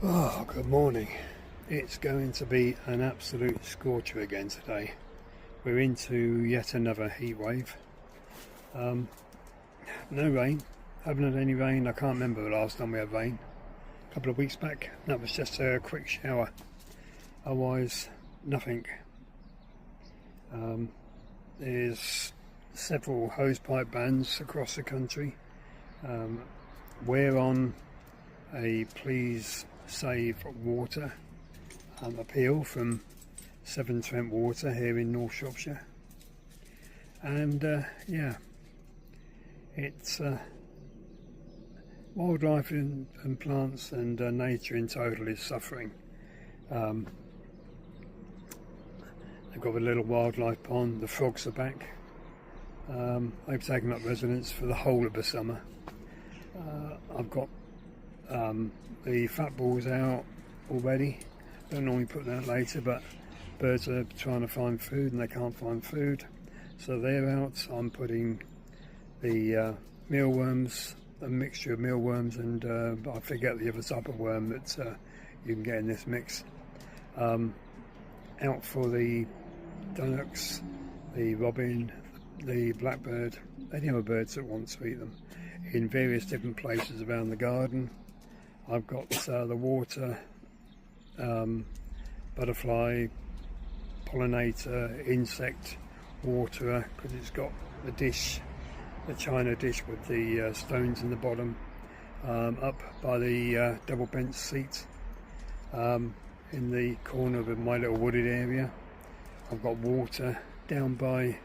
Oh, good morning. It's going to be an absolute scorcher again today. We're into yet another heat wave. No rain. Haven't had any rain. I can't remember the last time we had rain. A couple of weeks back. That was just a quick shower. Otherwise, nothing. There's several hosepipe bans across the country. We're on a please save water appeal from Severn Trent Water here in North Shropshire, and yeah, it's wildlife and plants and nature in total is suffering. They've got a little wildlife pond. The frogs are back. They've taken up residence for the whole of the summer. I've got the fat balls out already. Don't normally put that later, but birds are trying to find food and they can't find food, so they're out. I'm putting the mealworms, a mixture of mealworms and I forget the other type of worm that you can get in this mix, out for the dunnocks, the robin, the blackbird, any other birds that want to eat them, in various different places around the garden. I've got the water, butterfly, pollinator, insect waterer, because it's got the dish, the china dish with the stones in the bottom, up by the double bench seat in the corner of my little wooded area. I've got water down by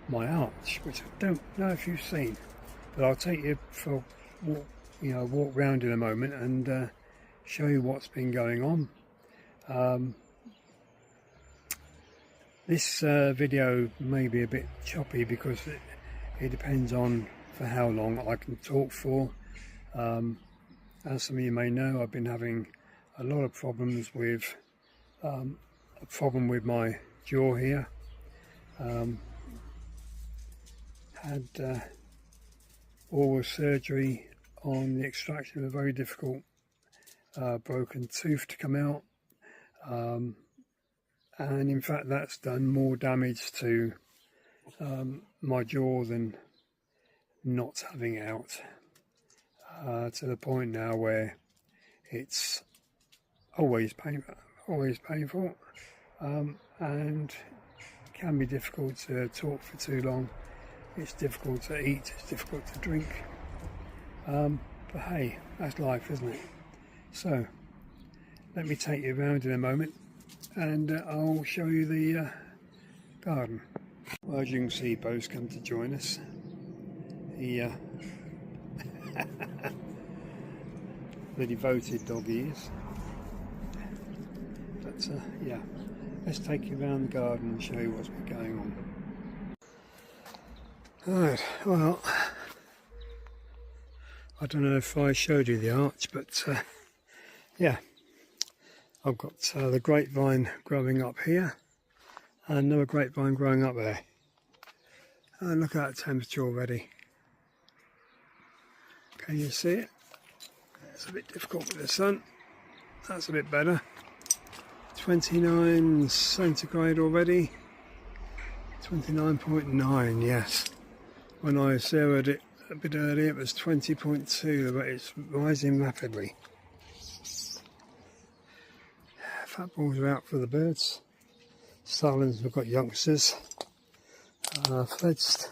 my arch, which I don't know if you've seen, but I'll take you for a walk round in a moment and show you what's been going on. This video may be a bit choppy because it depends on for how long I can talk for. As some of you may know, I've been having a lot of problems with a problem with my jaw here. Had oral surgery on the extraction of a very difficult broken tooth to come out, and in fact that's done more damage to my jaw than not having it out, to the point now where it's always painful, and can be difficult to talk for too long. It's difficult to eat, it's difficult to drink, but hey, that's life, isn't it? So let me take you around in a moment and I'll show you the garden. Well, as you can see, Bo's come to join us. The devoted dog he is. But yeah, let's take you around the garden and show you what's been going on. Alright, well, I don't know if I showed you the arch, but yeah, I've got the grapevine growing up here and another grapevine growing up there. And look at that temperature already. Can you see it? It's a bit difficult with the sun. That's a bit better. 29 centigrade already. 29.9, yes. When I zeroed it a bit earlier, it was 20.2, but it's rising rapidly. Fat balls are out for the birds. Starlings have got youngsters, fledged.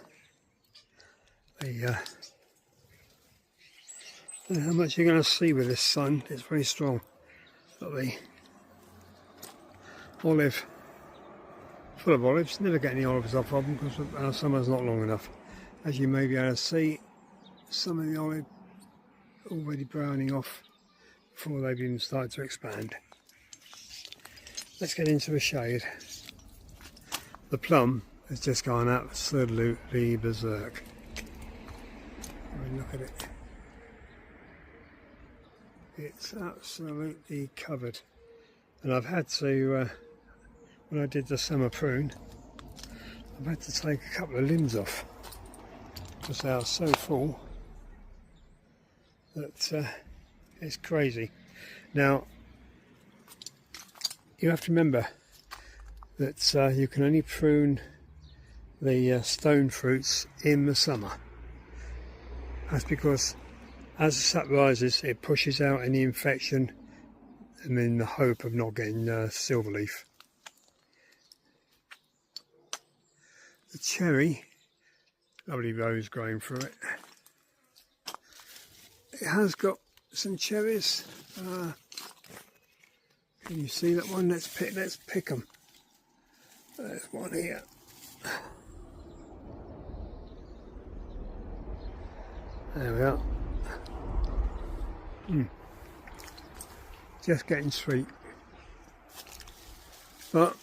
How much you're going to see with this sun, it's very strong. Got the olive, full of olives. Never get any olives off of them because our summer's not long enough. As you may be able to see, some of the olive already browning off before they've even started to expand. Let's get into the shade. The plum has just gone absolutely berserk. I mean, look at it. It's absolutely covered. And I've had to, when I did the summer prune, I've had to take a couple of limbs off because they are so full that it's crazy. Now, you have to remember that you can only prune the stone fruits in the summer. That's because as the sap rises, it pushes out any infection, and in the hope of not getting silverleaf. The cherry, lovely rose growing through it. It has got some cherries. Can you see that one? Let's pick them. There's one here. There we are. Just getting sweet. But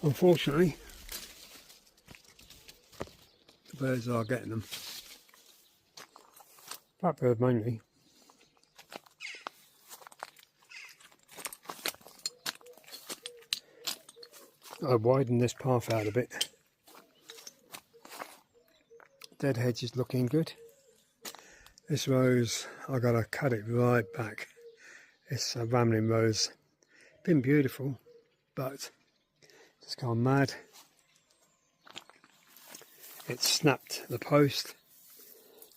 unfortunately, the birds are getting them. Blackbird mainly. I widened this path out a bit. Dead hedge is looking good. This rose, I've got to cut it right back. It's a rambling rose. Been beautiful, but it's gone mad. It snapped the post.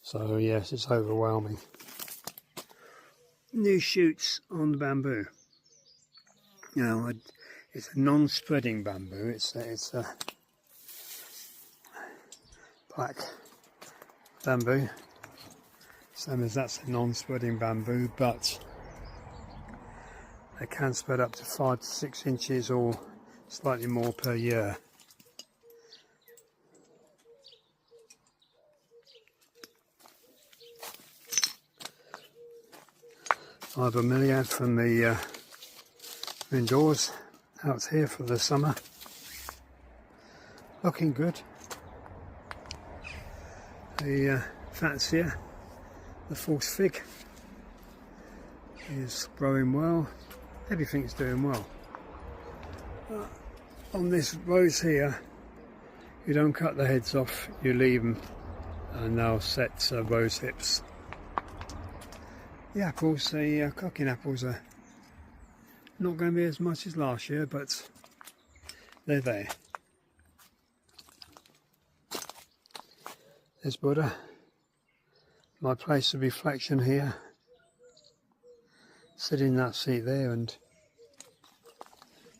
So yes, it's overwhelming. New shoots on the bamboo. Now, it's a non-spreading bamboo. It's a black bamboo. Same as that's a non-spreading bamboo, but they can spread up to 5 to 6 inches or slightly more per year. I have a myriad from the indoors out here for the summer. Looking good. The fancier, the false fig, is growing well. Everything's doing well. On this rose here, you don't cut the heads off, you leave them, and they'll set rose hips. The apples, the cocking apples, are not going to be as much as last year, but they're there. There's Buddha, my place of reflection here. Sit in that seat there and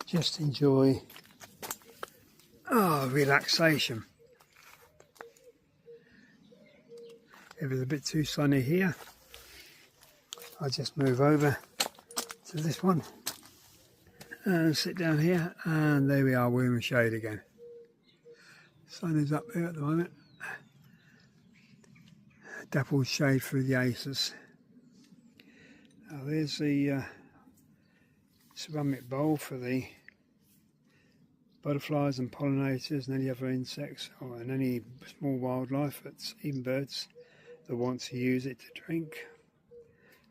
just enjoy relaxation. If it's a bit too sunny here, I just move over to this one and sit down here, and there we are, we're in the shade again. Sun is up there at the moment. Dappled shade through the aces. Now there's the ceramic bowl for the butterflies and pollinators and any other insects and any small wildlife, that's even birds, that want to use it to drink.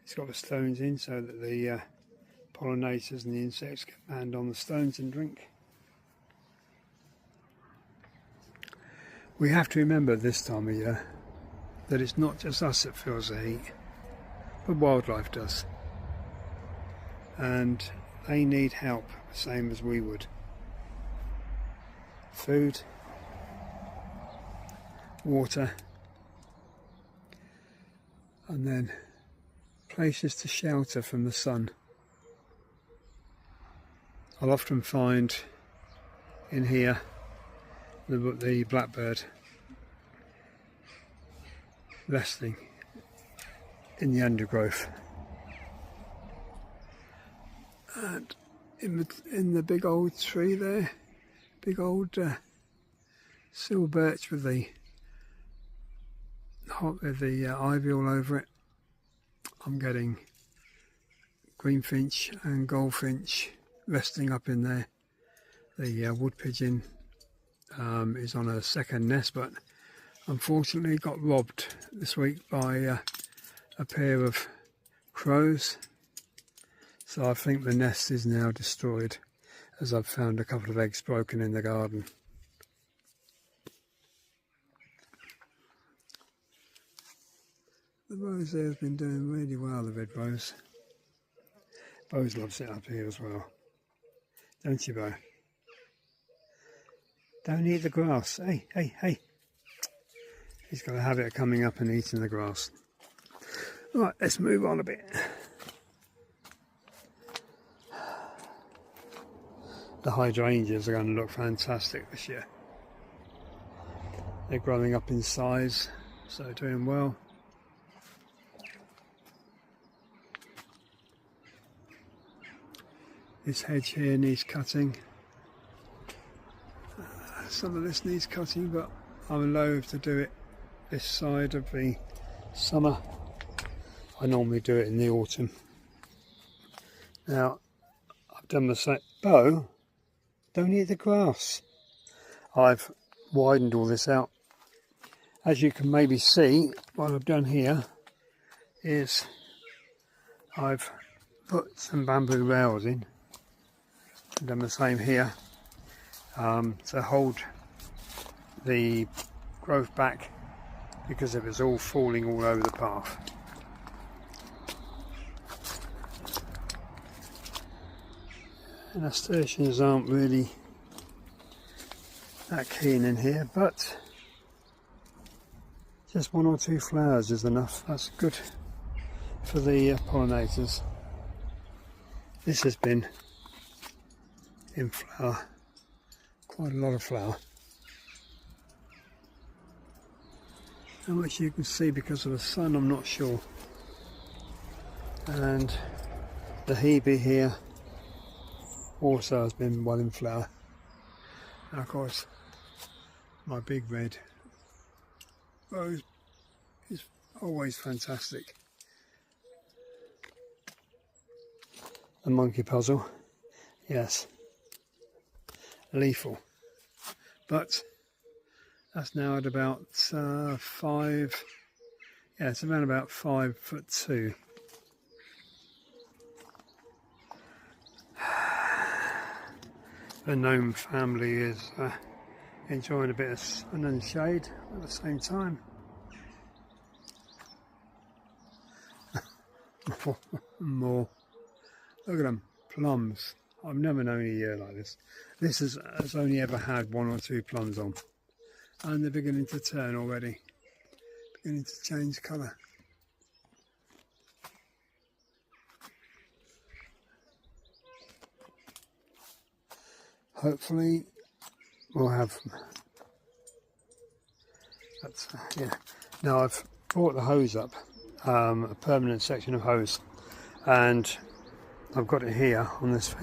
It's got the stones in so that the pollinators and the insects can land on the stones and drink. We have to remember this time of year that it's not just us that feels the heat, but wildlife does. And they need help the same as we would. Food, water, and then places to shelter from the sun. I'll often find in here the blackbird resting in the undergrowth, and in the big old tree there, big old silver birch with the ivy all over it, I'm getting greenfinch and goldfinch resting up in there. The wood pigeon is on a second nest, but unfortunately got robbed this week by a pair of crows. So I think the nest is now destroyed, as I've found a couple of eggs broken in the garden. The rose there has been doing really well, the red rose. Bose loves it up here as well. Don't you, Bo? Don't eat the grass. Hey, hey, hey. He's got a habit of coming up and eating the grass. Right, let's move on a bit. The hydrangeas are going to look fantastic this year. They're growing up in size, so they're doing well. This hedge here needs cutting. Some of this needs cutting, but I'm loath to do it this side of the summer. I normally do it in the autumn. Now, I've done the same. Bo, don't eat the grass. I've widened all this out. As you can maybe see, what I've done here is I've put some bamboo rails in. I've done the same here to hold the growth back because it was all falling all over the path. And nasturtiums aren't really that keen in here, but just 1 or 2 flowers is enough. That's good for the pollinators. This has been in flower, quite a lot of flower. How much you can see because of the sun, I'm not sure. And the hebe here also has been well in flower. And of course, my big red rose is always fantastic. The monkey puzzle, yes, lethal, but that's now at about 5, yeah, it's around about 5'2". The gnome family is enjoying a bit of sun and shade at the same time. More. Look at them, plums. I've never known a year like this. This has only ever had 1 or 2 plums on. And they're beginning to turn already. Beginning to change colour. Hopefully we'll have, that's, yeah. Now I've brought the hose up, a permanent section of hose, and I've got it here on this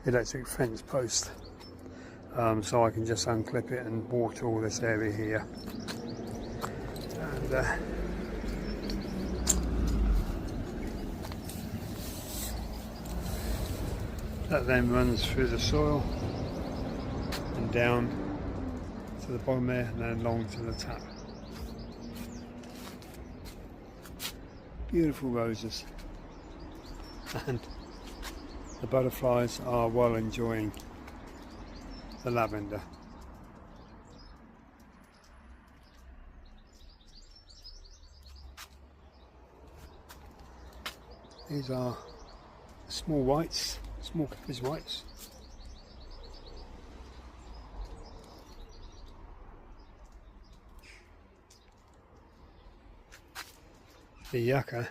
electric fence post, so I can just unclip it and water all this area here. And that then runs through the soil and down to the bottom there and then along to the tap. Beautiful roses. And the butterflies are well enjoying the lavender. These are small whites, small cabbage whites. The yucca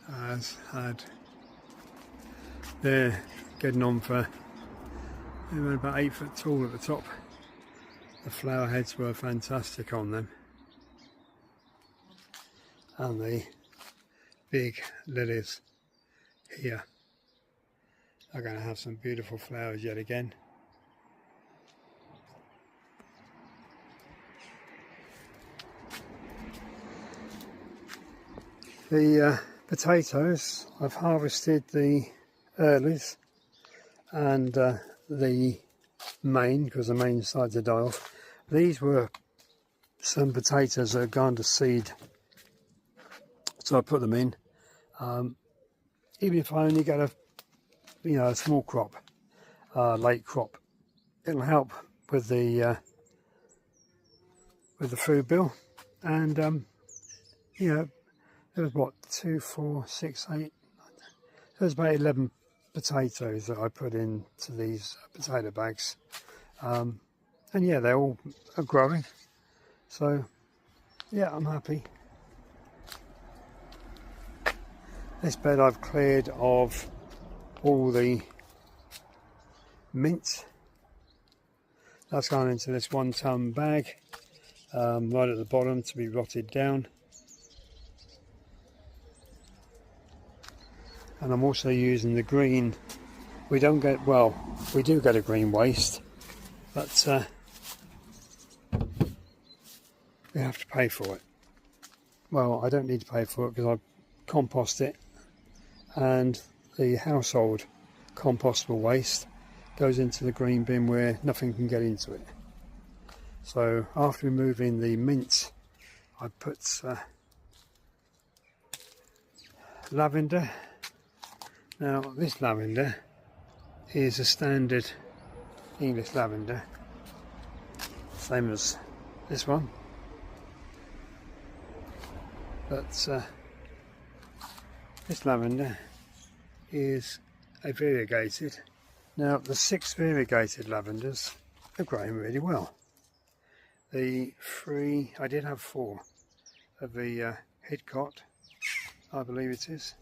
has had, they're getting on for, they were about 8 foot tall at the top. The flower heads were fantastic on them, and the big lilies here are going to have some beautiful flowers yet again. The potatoes, I've harvested the earlies and the main, because the main sides are die off. These were some potatoes that had gone to seed, so I put them in. Even if I only get a small crop, late crop, it'll help with the food bill. And there was what, 2, 4, 6, 8, There's about 11 potatoes that I put into these potato bags, and yeah, they all are growing, so yeah, I'm happy. This bed I've cleared of all the mint. That's gone into this 1 ton bag, right at the bottom to be rotted down. And I'm also using the green. We don't get, well, we do get a green waste, but we have to pay for it. Well, I don't need to pay for it because I compost it, and the household compostable waste goes into the green bin where nothing can get into it. So after removing the mint, I put lavender. Now this lavender is a standard English lavender, same as this one, but this lavender is a variegated. Now the 6 variegated lavenders are growing really well. The 3, I did have 4 of the Hidcot, I believe it is.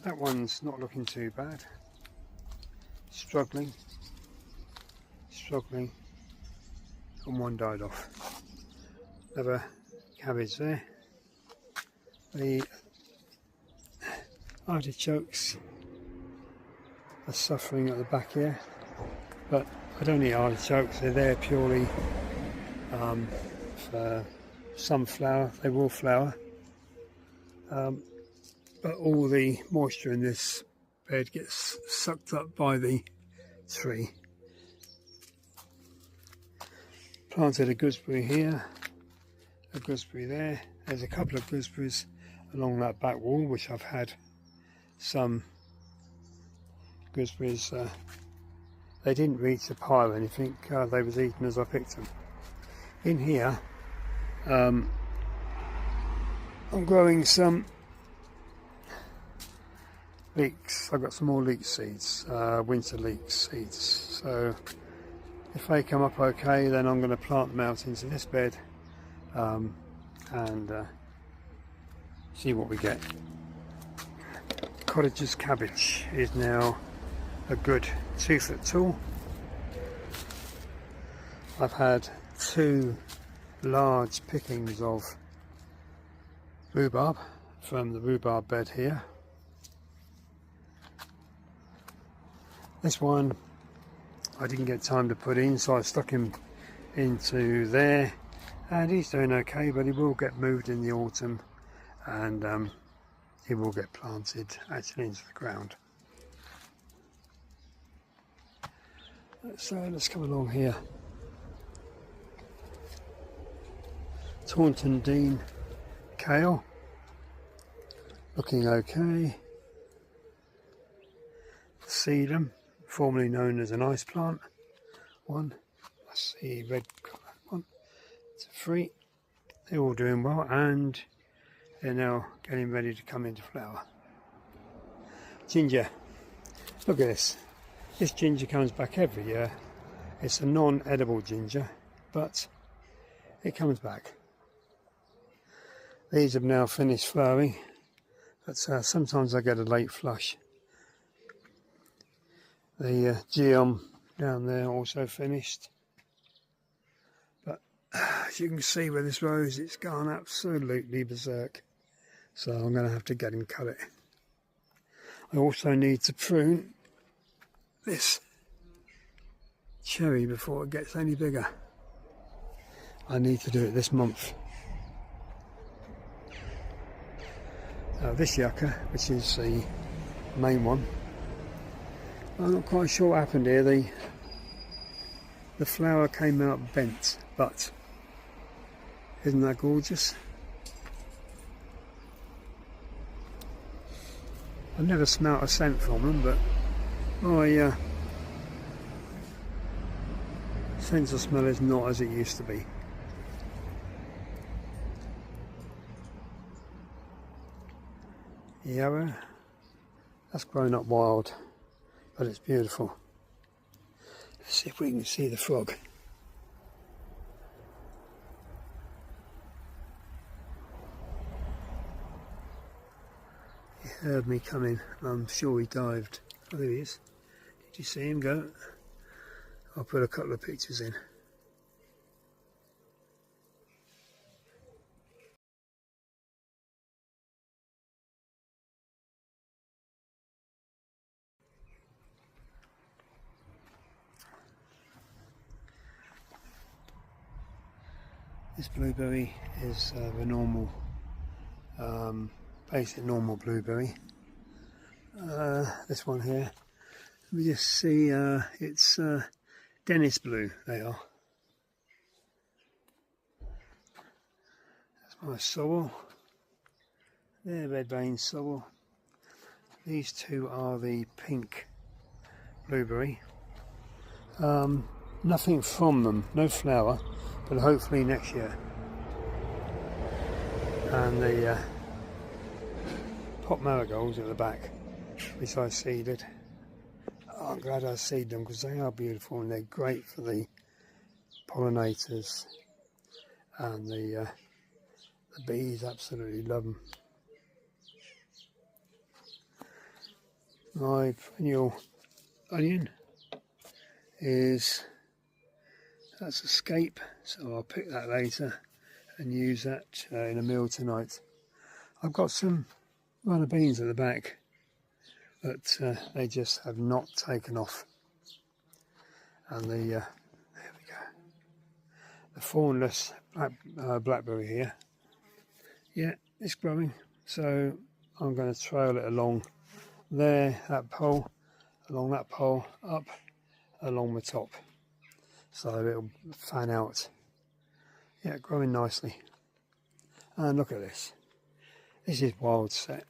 That one's not looking too bad. Struggling, and one died off. Another cabbage there. The artichokes are suffering at the back here, but I don't eat artichokes. They're there purely for sunflower. They will flower, but all the moisture in this bed gets sucked up by the tree. Planted a gooseberry here, a gooseberry there. There's a couple of gooseberries along that back wall, which I've had some gooseberries. They didn't reach the pile or anything. They was eaten as I picked them. In here, I'm growing some leeks. I've got some more leek seeds, winter leek seeds. So if they come up okay, then I'm going to plant them out into this bed and see what we get. Cottager's cabbage is now a good 2 foot tall. I've had 2 large pickings of rhubarb from the rhubarb bed here. This one I didn't get time to put in, so I stuck him into there, and he's doing okay, but he will get moved in the autumn, and he will get planted actually into the ground. So let's come along here. Taunton Dean kale, looking okay. Sedum, formerly known as an ice plant, 1. That's the red colour one. It's a 3. They're all doing well, and they're now getting ready to come into flower. Ginger, look at this. This ginger comes back every year. It's a non-edible ginger, but it comes back. These have now finished flowering, but sometimes I get a late flush. The geum down there also finished, but as you can see with this rose, it's gone absolutely berserk, so I'm going to have to get and cut it. I also need to prune this cherry before it gets any bigger. I need to do it this month. This yucca, which is the main one, I'm not quite sure what happened here. The flower came out bent, but isn't that gorgeous? I've never smelt a scent from them, but my sense of smell is not as it used to be. Yarrow, That's grown up wild, but it's beautiful. Let's see if we can see the frog. He heard me coming. I'm sure he dived. Oh, there he is. Did you see him go? I'll put a couple of pictures in. This blueberry is the normal, basic normal blueberry. This one here, we just see it's Dennis blue, they are. That's my sorrel. They're red vein sorrel. These two are the pink blueberry. Nothing from them, no flower, but hopefully next year. And the pot marigolds at the back, which I seeded. Oh, I'm glad I seeded them because they are beautiful and they're great for the pollinators, and the bees absolutely love them. My perennial onion that's Escape, so I'll pick that later and use that in a meal tonight. I've got some runner beans at the back, but they just have not taken off. And there we go, the thornless blackberry here. Yeah, it's growing, so I'm going to trail it along there, that pole, along that pole, up along the top, so it'll fan out. Yeah, growing nicely. And look at this. This is wild set.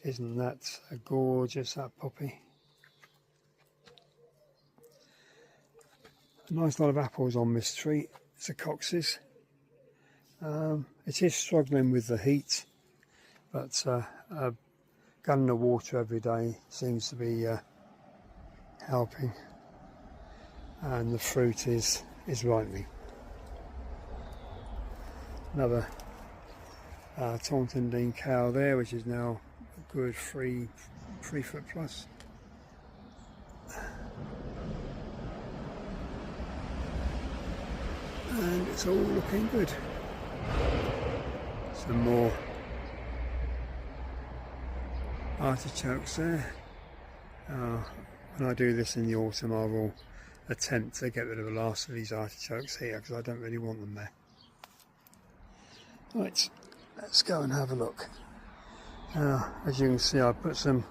Isn't that gorgeous, that poppy? A nice lot of apples on this tree. It's a coccy's. It is struggling with the heat, but a gallon of water every day seems to be helping, and the fruit is ripening. Another Taunton Dean cow there, which is now a good 3 foot plus. And it's all looking good. Some more artichokes there. When I do this in the autumn, I will attempt to get rid of the last of these artichokes here because I don't really want them there. Right, let's go and have a look. As you can see, I put some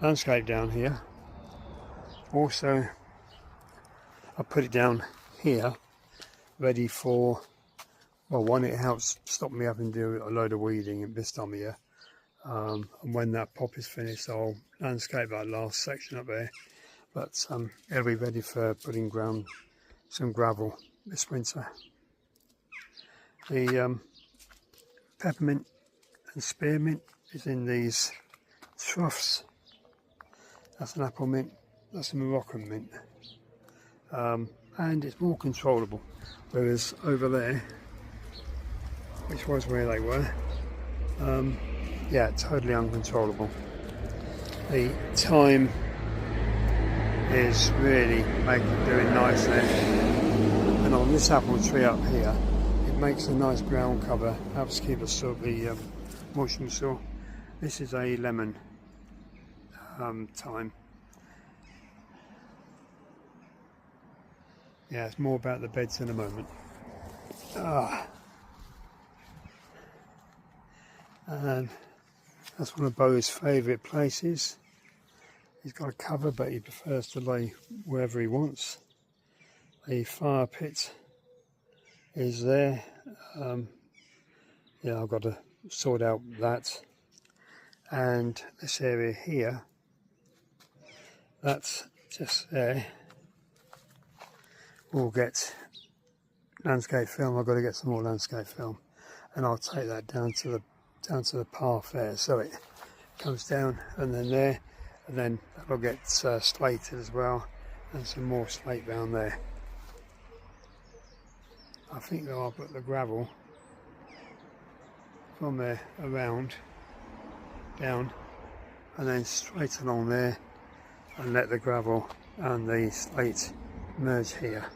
landscape down here. Also, I put it down here, ready for, well, one, it helps stop me having to do a load of weeding at this time of year. And when that pop is finished, I'll landscape that last section up there. But it'll be ready for putting some gravel this winter. The peppermint and spearmint is in these troughs. That's an apple mint, that's a Moroccan mint. And it's more controllable. Whereas over there, which was where they were, yeah, totally uncontrollable. The thyme is really doing nice there. And on this apple tree up here, it makes a nice ground cover, helps keep us sort of the moisture soil. This is a lemon thyme. Yeah, it's more about the beds in a moment. And that's one of Bo's favourite places. He's got a cover, but he prefers to lay wherever he wants. The fire pit is there. Yeah, I've got to sort out that. And this area here, that's just there. We'll get landscape film. I've got to get some more landscape film, and I'll take that down to down to the path there, so it comes down and then there, and then that'll get slated as well, and some more slate down there. I think that I'll put the gravel from there around, down, and then straight along there, and let the gravel and the slate merge here.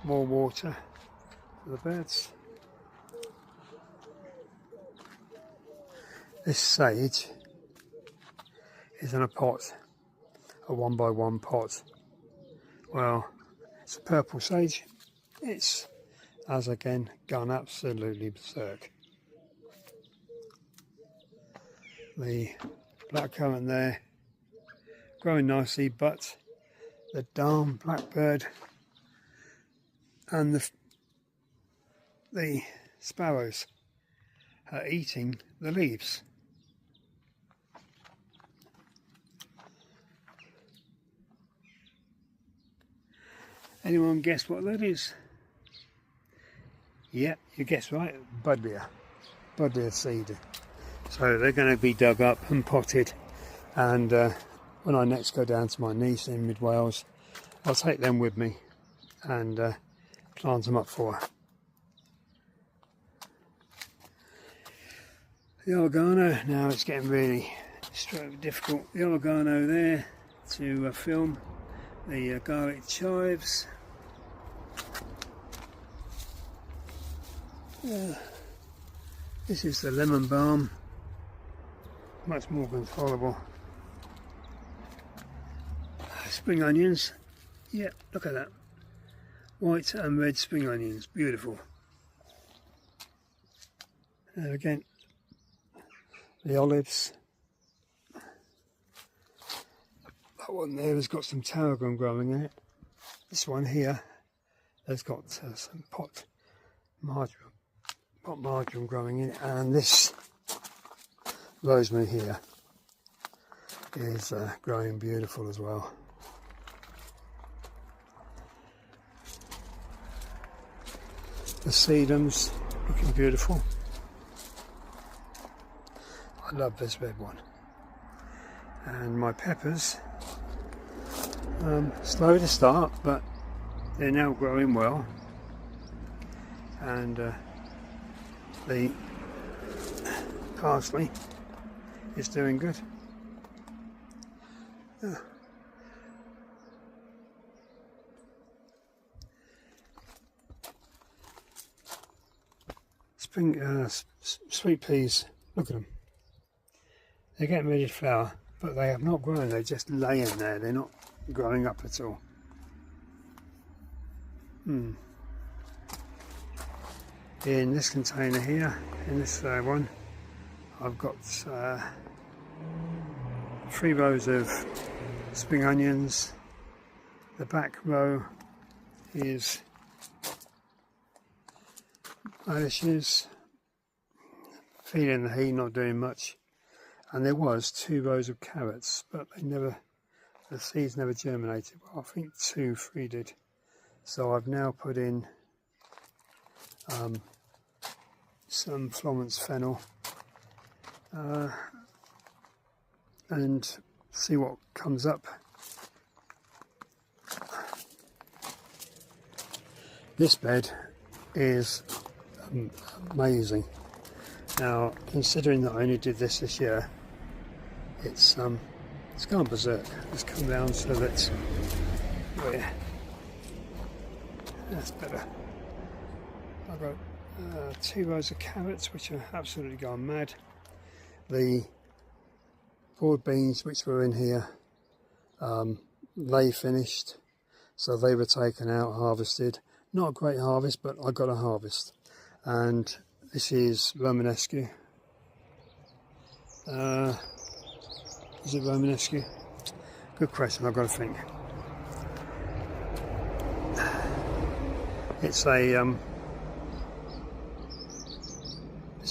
More water for the birds. This sage is in a pot, a 1x1 pot. Well, it's a purple sage. It's, as again, gone absolutely berserk. The blackcurrant there, growing nicely, but the darn blackbird and the sparrows are eating the leaves. Anyone guess what that is? Yeah, you guessed right, buddleia seed. So they're going to be dug up and potted, and when I next go down to my niece in mid Wales, I'll take them with me and plant them up for her. The oregano, now it's getting really difficult. The oregano there to film, the garlic chives. This is the lemon balm, much more controllable. Spring onions, yeah, look at that. White and red spring onions, beautiful. Again, the olives. That one there has got some tarragon growing in it. This one here has got some pot marjoram growing in it, and this rosemary here is growing beautiful as well. The sedums looking beautiful. I love this red one. And my peppers, slow to start, but they're now growing well. And the parsley is doing good. Sweet peas, look at them. They're getting ready to flower, but they have not grown. They're just laying there. They're not growing up at all. In this container here, in this one, I've got 3 rows of spring onions. The back row is radishes, feeling the heat, not doing much. And there was 2 rows of carrots, but the seeds never germinated. Well, I think 3 did. So I've now put in some Florence fennel and see what comes up. This bed is amazing. Now, considering that I only did this year, it's gone berserk. It's come down so that that's better. I've got 2 rows of carrots, which are absolutely gone mad. The broad beans, which were in here, they finished, so they were taken out, harvested. Not a great harvest, but I got a harvest. And this is Romanesque. Is it Romanesque? Good question, I've got to think. It's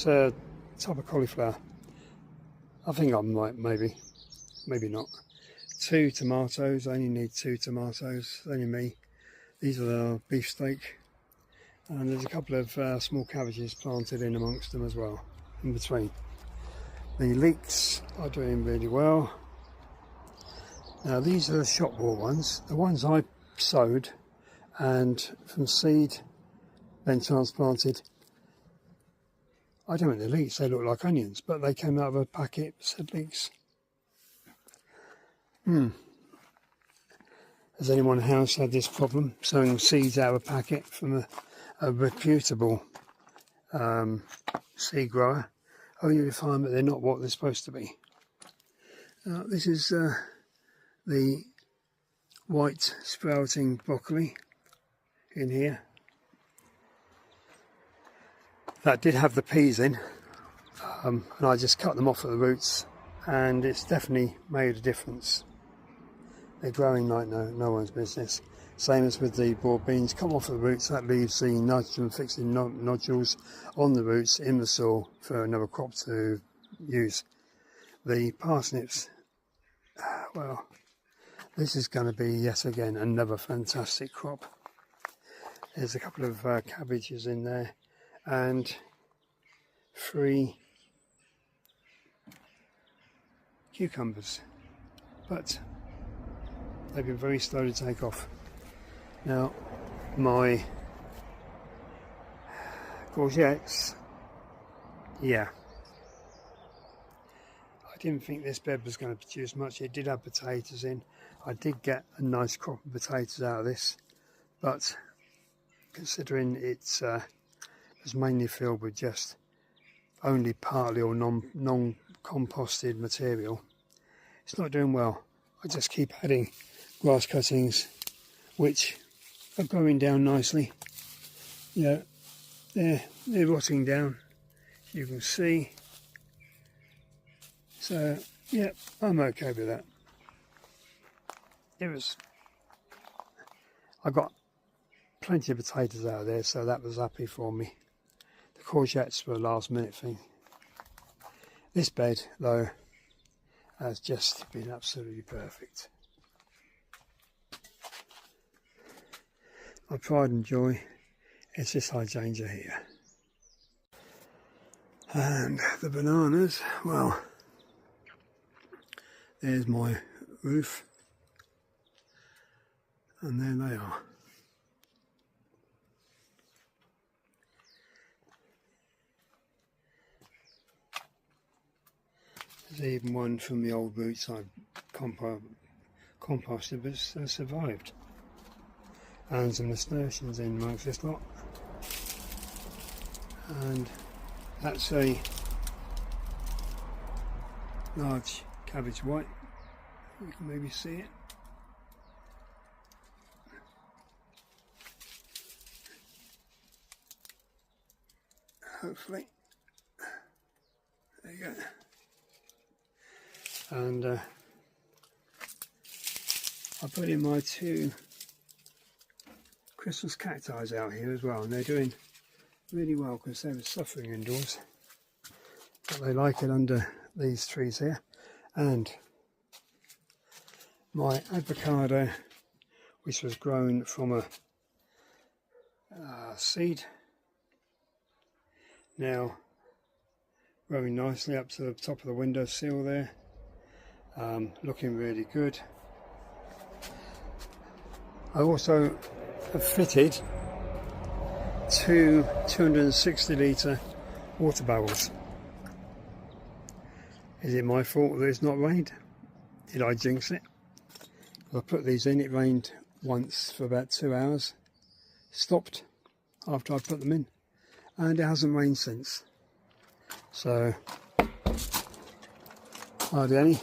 a type of cauliflower. I think I might, maybe not. 2 tomatoes, I only need 2 tomatoes, only me. These are the beefsteak. And there's a couple of small cabbages planted in amongst them as well. in between. The leeks are doing really well. Now these are the shop bought ones, the ones I sowed and from seed then transplanted. I don't think they're leeks, they look like onions, but they came out of a packet that said leeks. Has anyone in the house had this problem, sowing seeds out of a packet from a reputable seed grower, only to find that they're not what they're supposed to be? This is the white sprouting broccoli in here. That did have the peas in, and I just cut them off at the roots, and it's definitely made a difference. They're growing like no one's business. Same as with the broad beans, come off the roots, that leaves the nitrogen fixing nodules on the roots in the soil for another crop to use. The parsnips, well, this is going to be yet again another fantastic crop. There's a couple of cabbages in there and 3 cucumbers, but they've been very slow to take off. Now my courgettes, yeah, I didn't think this bed was going to produce much. It did have potatoes in. I did get a nice crop of potatoes out of this, but considering it was mainly filled with just only partly or non-composted material, it's not doing well. I just keep adding grass cuttings, which are growing down nicely. Yeah, they're rotting down, as you can see. So yeah, I'm okay with that. I got plenty of potatoes out of there, so that was happy for me. The courgettes were a last minute thing. This bed though has just been absolutely perfect. My pride and joy is this hydrangea here. And the bananas, well, there's my roof, and there they are. There's even one from the old roots I composted but survived. And some nasturtiums in amongst this lot. And that's a large cabbage white. You can maybe see it. Hopefully. There you go. And I put in my 2 Christmas cacti out here as well, and they're doing really well because they were suffering indoors, but they like it under these trees here. And my avocado, which was grown from a seed, now growing nicely up to the top of the windowsill there, looking really good. I also have fitted 2 260 litre water barrels. Is it my fault that it's not rained? Did I jinx it? I put these in, it rained once for about 2 hours, stopped after I put them in, and it hasn't rained since. So hardly any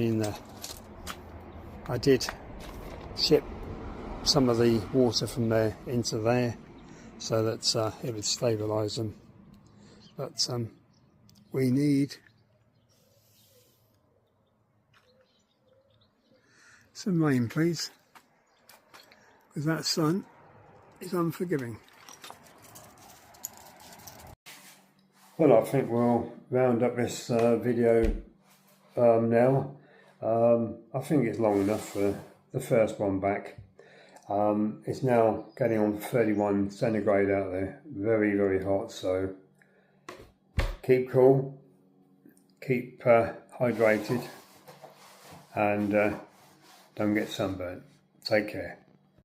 in there. I did ship some of the water from there into there so that it would stabilise them, but we need some rain, please, because that sun is unforgiving. Well, I think we'll round up this video now. I think it's long enough for the first one back. It's now getting on 31 centigrade out there, very hot, so keep cool, keep hydrated, and don't get sunburnt. Take care.